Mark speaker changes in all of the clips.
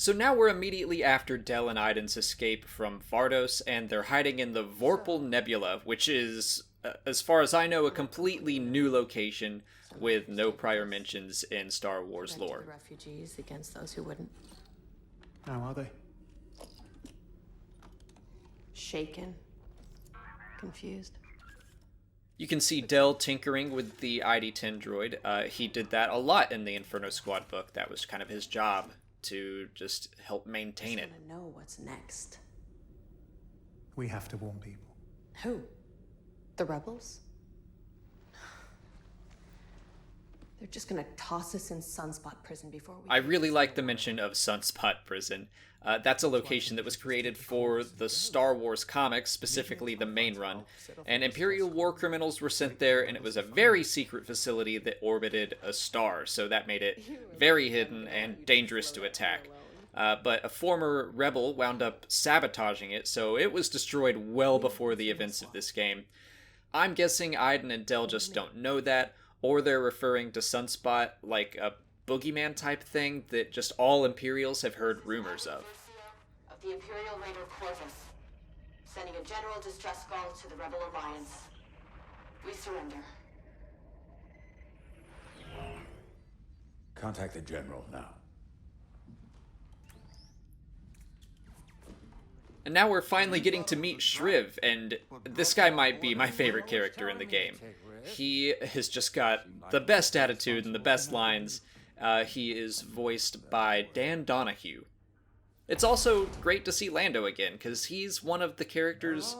Speaker 1: So now we're immediately after Del and Iden's escape from Vardos, and they're hiding in the Vorpal Nebula, which is, as far as I know, a completely new location with no prior mentions in Star Wars lore.
Speaker 2: Refugees against those who wouldn't.
Speaker 3: How are they?
Speaker 2: Shaken. Confused.
Speaker 1: You can see Del tinkering with the ID-10 droid. He did that a lot in the Inferno Squad book. That was kind of his job, to just help maintain it.
Speaker 2: I want to know what's next.
Speaker 3: We have to warn people.
Speaker 2: Who? The rebels? They're just gonna toss us in Sunspot Prison before we...
Speaker 1: I really like the mention of Sunspot Prison. That's a location that was created for the Star Wars comics, specifically the main run, and Imperial war criminals were sent there, and it was a very secret facility that orbited a star, so that made it very hidden and dangerous to attack. But a former rebel wound up sabotaging it, so it was destroyed well before the events of this game. I'm guessing Iden and Del just don't know that, or they're referring to Sunspot like a boogeyman type thing that just all Imperials have heard rumors of.
Speaker 4: Of the Imperial Raider Corvus, sending a general distress call to the Rebel Alliance. We surrender.
Speaker 5: Contact the General now.
Speaker 1: And now we're finally getting to meet Shriv, and this guy might be my favorite character in the game. He has just got the best attitude and the best lines. He is voiced by Dan Donahue. It's also great to see Lando again, because he's one of the characters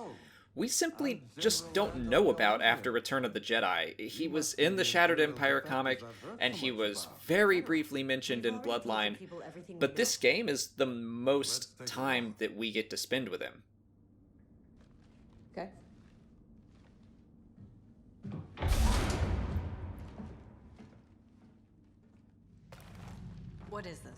Speaker 1: we simply just don't know about after Return of the Jedi. He was in the Shattered Empire comic, and he was very briefly mentioned in Bloodline, but this game is the most time that we get to spend with him.
Speaker 2: Okay. What is this?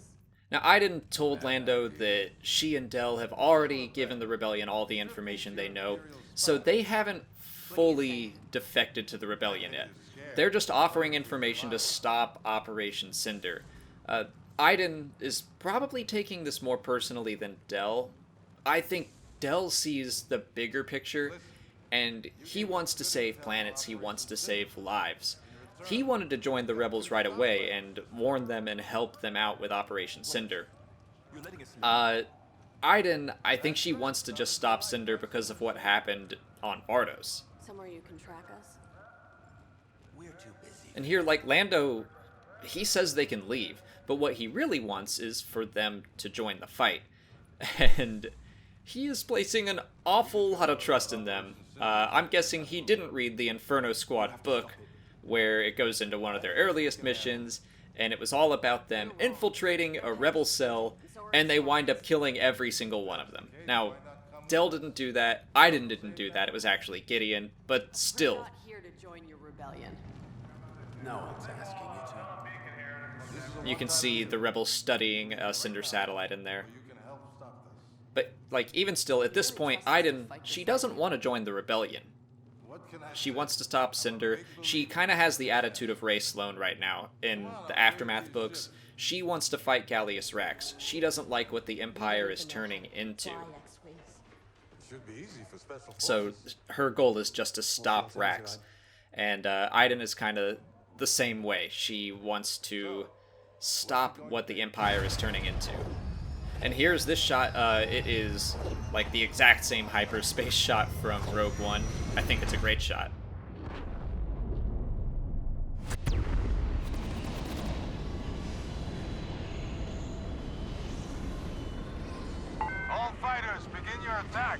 Speaker 1: Now, Iden told Lando that she and Del have already given the Rebellion all the information they know, so they haven't fully defected to the Rebellion yet. They're just offering information to stop Operation Cinder. Iden is probably taking this more personally than Del. I think Del sees the bigger picture, and he wants to save planets, he wants to save lives. He wanted to join the rebels right away and warn them and help them out with Operation Cinder. Iden, I think she wants to just stop Cinder because of what happened on Vardos.
Speaker 2: Somewhere you can track us?
Speaker 5: We're too busy.
Speaker 1: And here, like, Lando, he says they can leave, but what he really wants is for them to join the fight. And he is placing an awful lot of trust in them. I'm guessing he didn't read the Inferno Squad book, where it goes into one of their earliest missions, and it was all about them infiltrating a rebel cell, and they wind up killing every single one of them. Now, Del didn't do that, Iden didn't do that, it was actually Gideon, but still.
Speaker 2: We're not here to join your rebellion.
Speaker 5: No one's asking you to.
Speaker 1: You can see the rebels studying a Cinder satellite in there. But, like, even still, at this point, Iden, she doesn't want to join the rebellion. She wants to stop Cinder. She kind of has the attitude of Rey Sloane right now in the Aftermath books. She wants to fight Gallius Rax. She doesn't like what the Empire is turning into. So her goal is just to stop Rax. And Iden is kind of the same way. She wants to stop what the Empire is turning into. And here's this shot. It is like the exact same hyperspace shot from Rogue One. I think it's a great shot.
Speaker 6: All fighters, begin your attack.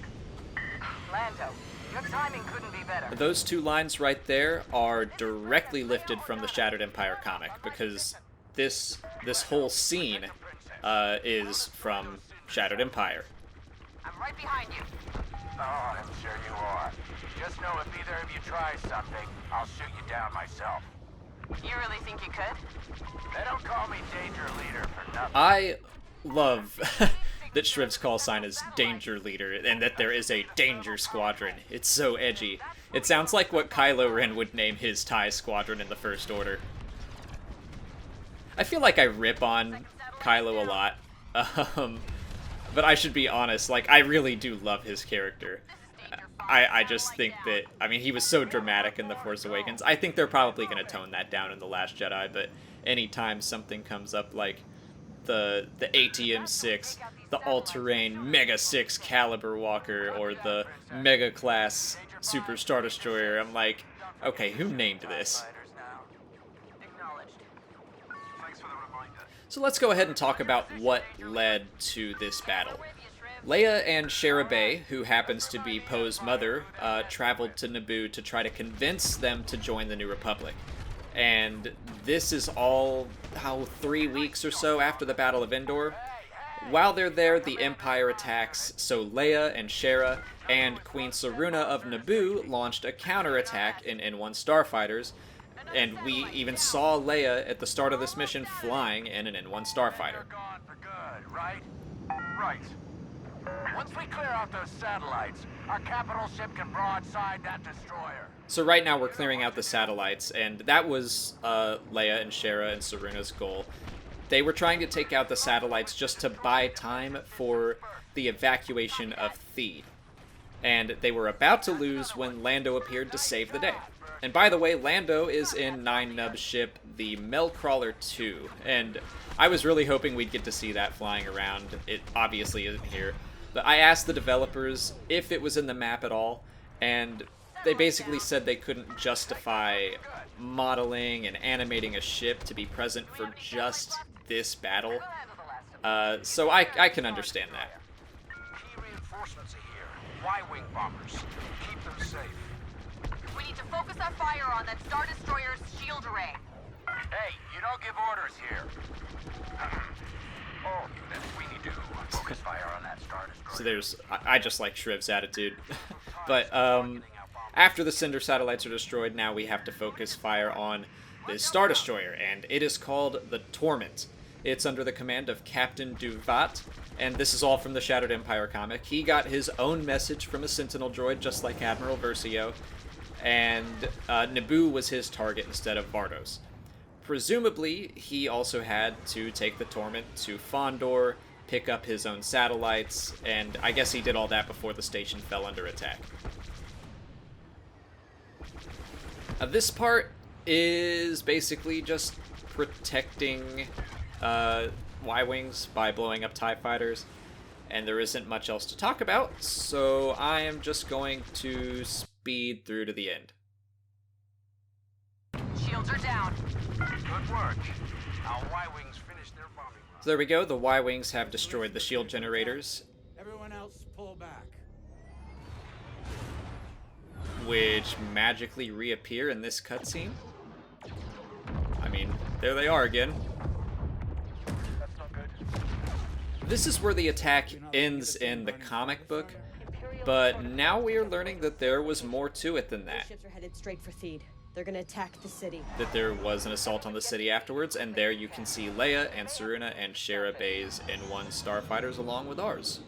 Speaker 7: Lando, your timing couldn't be better.
Speaker 1: Those two lines right there are directly lifted from the Shattered Empire comic, because this whole scene is from Shattered Empire.
Speaker 7: I'm right behind you.
Speaker 6: Oh, I'm sure you are. Just know if either of you try something, I'll shoot you down myself.
Speaker 7: You really think you could?
Speaker 6: They don't call me Danger Leader for nothing.
Speaker 1: I love that Shriv's call sign is Danger Leader, and that there is a Danger Squadron. It's so edgy. It sounds like what Kylo Ren would name his TIE Squadron in the First Order. I feel like I rip on Kylo a lot, But I should be honest, like, I really do love his character. I just think that, I mean, he was so dramatic in The Force Awakens. I think they're probably going to tone that down in The Last Jedi, but anytime something comes up like the ATM-6, the all-terrain Mega 6 Caliber Walker, or the Mega Class Super Star Destroyer, I'm like, okay, who named this? So let's go ahead and talk about what led to this battle. Leia and Shara Bey, who happens to be Poe's mother, traveled to Naboo to try to convince them to join the New Republic. And this is all, 3 weeks or so after the Battle of Endor. While they're there, the Empire attacks, so Leia and Shara and Queen Saruna of Naboo launched a counterattack in N1 starfighters, and we even saw Leia at the start of this mission flying in an N1 starfighter.
Speaker 6: Right. Once we clear out those satellites, our capital ship can broadside that destroyer.
Speaker 1: So right now we're clearing out the satellites, and that was Leia and Shara and Saruna's goal. They were trying to take out the satellites just to buy time for the evacuation of Theed. And they were about to lose when Lando appeared to save the day. And by the way, Lando is in Nine Nub's ship, the Melcrawler 2, and I was really hoping we'd get to see that flying around. It obviously isn't here. But I asked the developers if it was in the map at all, and they basically said they couldn't justify modeling and animating a ship to be present for just this battle. So I can understand that.
Speaker 6: Key reinforcements are here. Y-wing bombers. Keep them safe.
Speaker 7: We need to focus our fire on that Star Destroyer's shield array.
Speaker 6: Hey, you don't give orders here. All units, we need to focus fire on that Star Destroyer.
Speaker 1: So there's, I just like Shriv's attitude. But after the Cinder satellites are destroyed, now we have to focus fire on the Star Destroyer, and it is called the Torment. It's under the command of Captain Duvat, and this is all from the Shattered Empire comic. He got his own message from a Sentinel droid, just like Admiral Versio, and Naboo was his target instead of Vardos. Presumably, he also had to take the Torment to Fondor, pick up his own satellites, and I guess he did all that before the station fell under attack. This part is basically just protecting Y-Wings by blowing up TIE fighters, and there isn't much else to talk about, so I am just going to speed through to the end.
Speaker 7: Shields are down.
Speaker 6: Good work. Our Y-wings finished their bombing run.
Speaker 1: So there we go, the Y-Wings have destroyed the shield generators,
Speaker 5: Everyone else, pull back.
Speaker 1: which magically reappear in this cutscene. I mean, there they are again.
Speaker 6: That's not good.
Speaker 1: This is where the attack ends in the comic book, but now we are learning that there was more to it than that.
Speaker 2: Ships are headed straight for Theed. They're gonna attack the city.
Speaker 1: That there was an assault on the city afterwards, and there you can see Leia and Saruna and Shara Bey's N1 starfighters along with ours.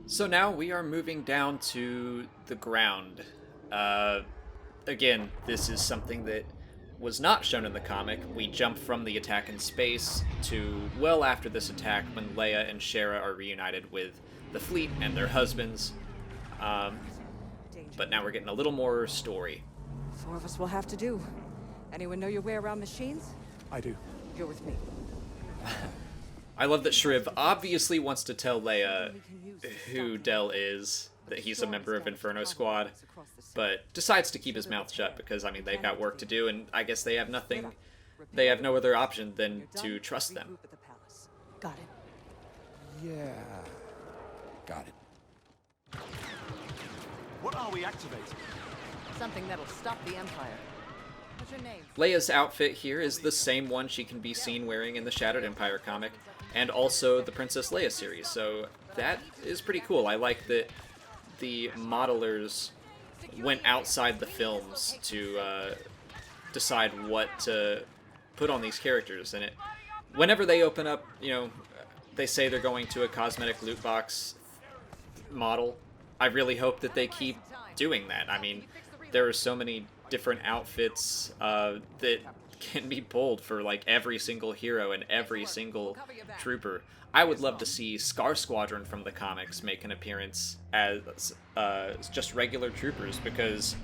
Speaker 1: So now we are moving down to the ground. Again, this is something that was not shown in the comic. We jump from the attack in space to well after this attack when Leia and Shara are reunited with the fleet and their husbands. But now we're getting a little more story.
Speaker 8: 4 of us will have to do. Anyone know your way around machines?
Speaker 3: I do.
Speaker 8: You're with me.
Speaker 1: I love that Shriv obviously wants to tell Leia who Del is, that he's a member of Inferno Squad, but decides to keep his mouth shut because, I mean, they've got work to do, and I guess they have no other option than to trust them.
Speaker 2: Got it.
Speaker 5: Yeah. Got it.
Speaker 9: What are we activating?
Speaker 8: Something that'll stop the Empire. What's your name?
Speaker 1: Leia's outfit here is the same one she can be seen wearing in the Shattered Empire comic, and also the Princess Leia series, so that is pretty cool. I like that the modelers went outside the films to decide what to put on these characters, and whenever they open up, they say they're going to a cosmetic loot box model. I really hope that they keep doing that. I mean, there are so many different outfits that can be pulled for like every single hero and every single trooper. I would love to see Scar Squadron from the comics make an appearance as just regular troopers, because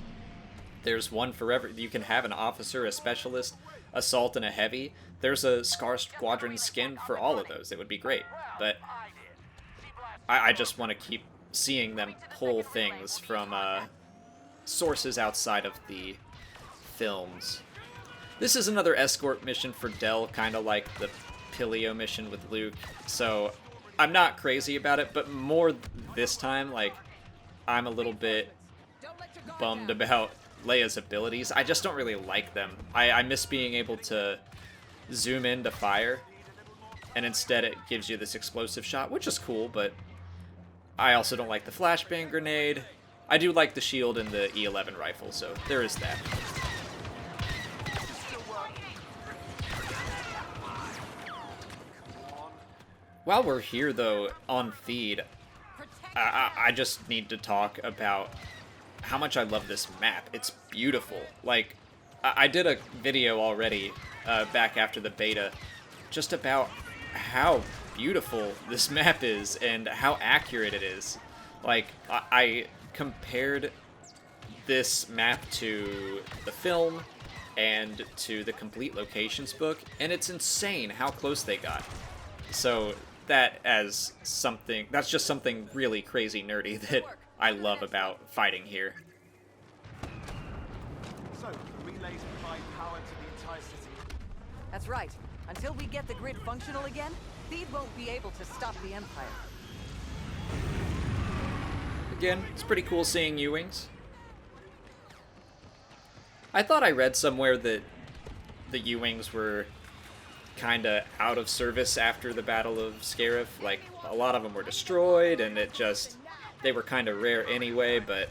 Speaker 1: there's one for every. You can have an officer, a specialist, assault, and a heavy. There's a Scar Squadron skin for all of those. It would be great, but I just want to keep seeing them pull things from sources outside of the films. This is another escort mission for Del, kind of like the Pilio mission with Luke, so I'm not crazy about it, but more this time, like, I'm a little bit bummed about Leia's abilities. I just don't really like them. I miss being able to zoom in to fire, and instead it gives you this explosive shot, which is cool, but I also don't like the flashbang grenade. I do like the shield and the E11 rifle, so there is that. While we're here, though, on Theed, I just need to talk about how much I love this map. It's beautiful. Like, I did a video already back after the beta just about how beautiful this map is and how accurate it is. Like, I compared this map to the film and to the Complete Locations book, and it's insane how close they got. So that's just something really crazy nerdy that I love about fighting here.
Speaker 9: So, the relays provide power to the entire city.
Speaker 8: That's right. Until we get the grid functional again, Theed won't be able to stop the Empire.
Speaker 1: Again, it's pretty cool seeing U-Wings. I thought I read somewhere that the U-Wings were kinda out of service after the Battle of Scarif. Like, a lot of them were destroyed, and they were kinda rare anyway, but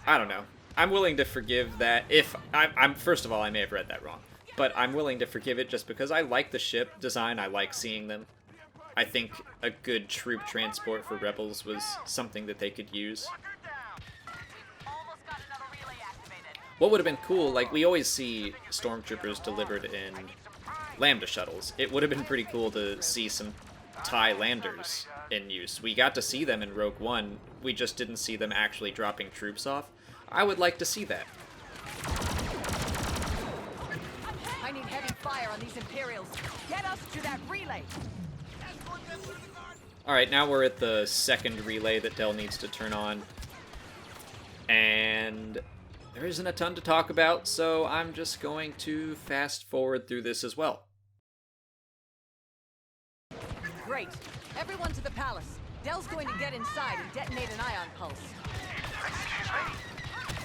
Speaker 1: I don't know. I'm willing to forgive that. If I'm first of all, I may have read that wrong, but I'm willing to forgive it just because I like the ship design. I like seeing them. I think a good troop transport for Rebels was something that they could use. What would have been cool, like, we always see stormtroopers delivered in Lambda shuttles. It would have been pretty cool to see some TIE landers in use. We got to see them in Rogue One, we just didn't see them actually dropping troops off. I would like to see that.
Speaker 8: I need heavy fire on these Imperials. Get us to that relay!
Speaker 1: Alright, now we're at the second relay that Del needs to turn on. And there isn't a ton to talk about, so I'm just going to fast forward through this as well.
Speaker 8: Great. Everyone to the palace. Del's going to get inside and detonate an ion pulse.
Speaker 6: Excuse me?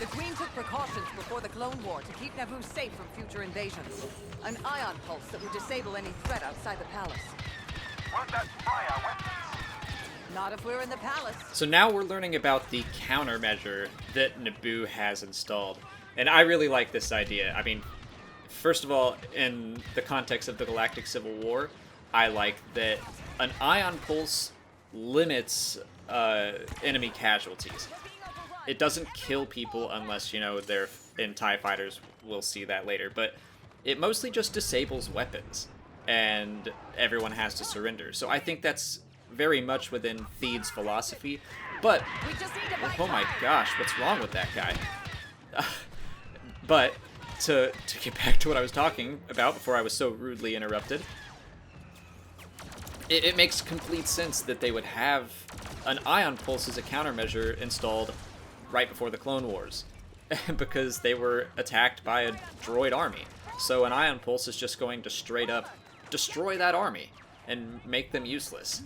Speaker 8: The Queen took precautions before the Clone War to keep Naboo safe from future invasions. An ion pulse that would disable any threat outside the palace.
Speaker 6: Won't that fry our weapons?
Speaker 8: Not if we're in the palace.
Speaker 1: So now we're learning about the countermeasure that Naboo has installed. And I really like this idea. I mean, first of all, in the context of the Galactic Civil War, I like that an ion pulse limits enemy casualties. It doesn't kill people unless, you know, they're in TIE fighters. We'll see that later. But it mostly just disables weapons, and everyone has to surrender. So I think that's very much within Theed's philosophy. But, oh my gosh, what's wrong with that guy? But, to get back to what I was talking about before I was so rudely interrupted, it makes complete sense that they would have an ion pulse as a countermeasure installed right before the Clone Wars, because they were attacked by a droid army. So an ion pulse is just going to straight up destroy that army and make them useless.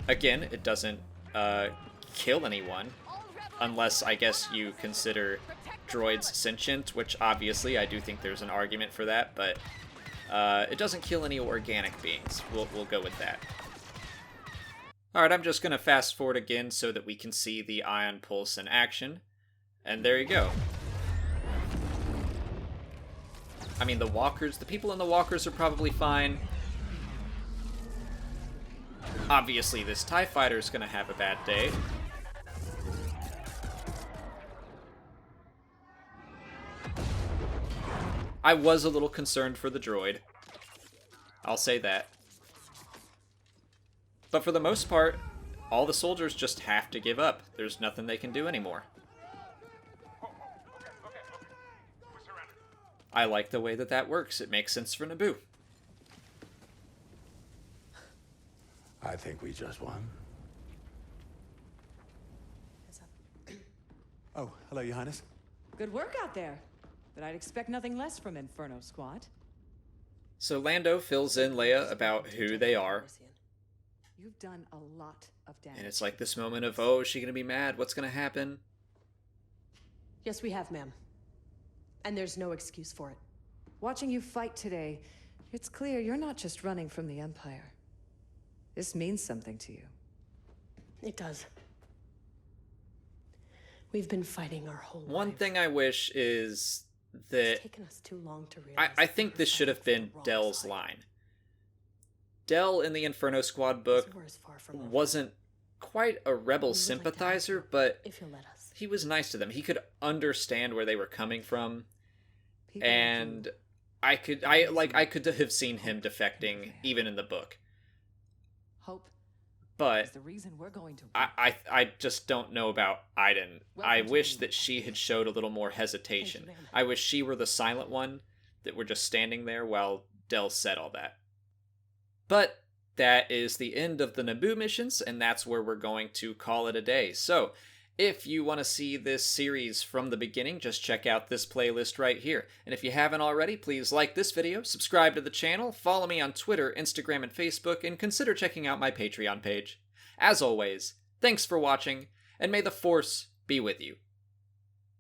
Speaker 1: Again, it doesn't kill anyone, unless I guess you consider droids sentient, which obviously I do think there's an argument for that, but it doesn't kill any organic beings. We'll go with that. Alright, I'm just going to fast forward again so that we can see the ion pulse in action, and there you go. I mean, the people in the walkers are probably fine. Obviously, this TIE fighter is going to have a bad day. I was a little concerned for the droid. I'll say that. But for the most part, all the soldiers just have to give up. There's nothing they can do anymore. I like the way that works. It makes sense for Naboo.
Speaker 5: I think we just won.
Speaker 3: Oh, hello, Your Highness.
Speaker 10: Good work out there. But I'd expect nothing less from Inferno Squad.
Speaker 1: So Lando fills in Leia about who they are.
Speaker 10: You've done a lot of damage.
Speaker 1: And it's like this moment of, oh, is she going to be mad? What's going to happen?
Speaker 2: Yes, we have, ma'am. And there's no excuse for it.
Speaker 10: Watching you fight today, it's clear you're not just running from the Empire. This means something to you.
Speaker 2: It does. We've been fighting our whole life.
Speaker 1: One thing I wish is that...
Speaker 2: It's taken us too long to realize.
Speaker 1: I think this should have been Del's line. Del in the Inferno Squad book wasn't quite a rebel sympathizer, but
Speaker 2: if you'll let us.
Speaker 1: He was nice to them. He could understand where they were coming from, and I could have seen him defecting even in the book.
Speaker 10: Hope.
Speaker 1: But
Speaker 10: the reason we're going to
Speaker 1: I just don't know about Iden. I wish that she had showed a little more hesitation. I wish she were the silent one that were just standing there while Del said all that. But that is the end of the Naboo missions, and that's where we're going to call it a day. So, if you want to see this series from the beginning, just check out this playlist right here. And if you haven't already, please like this video, subscribe to the channel, follow me on Twitter, Instagram, and Facebook, and consider checking out my Patreon page. As always, thanks for watching, and may the Force be with you.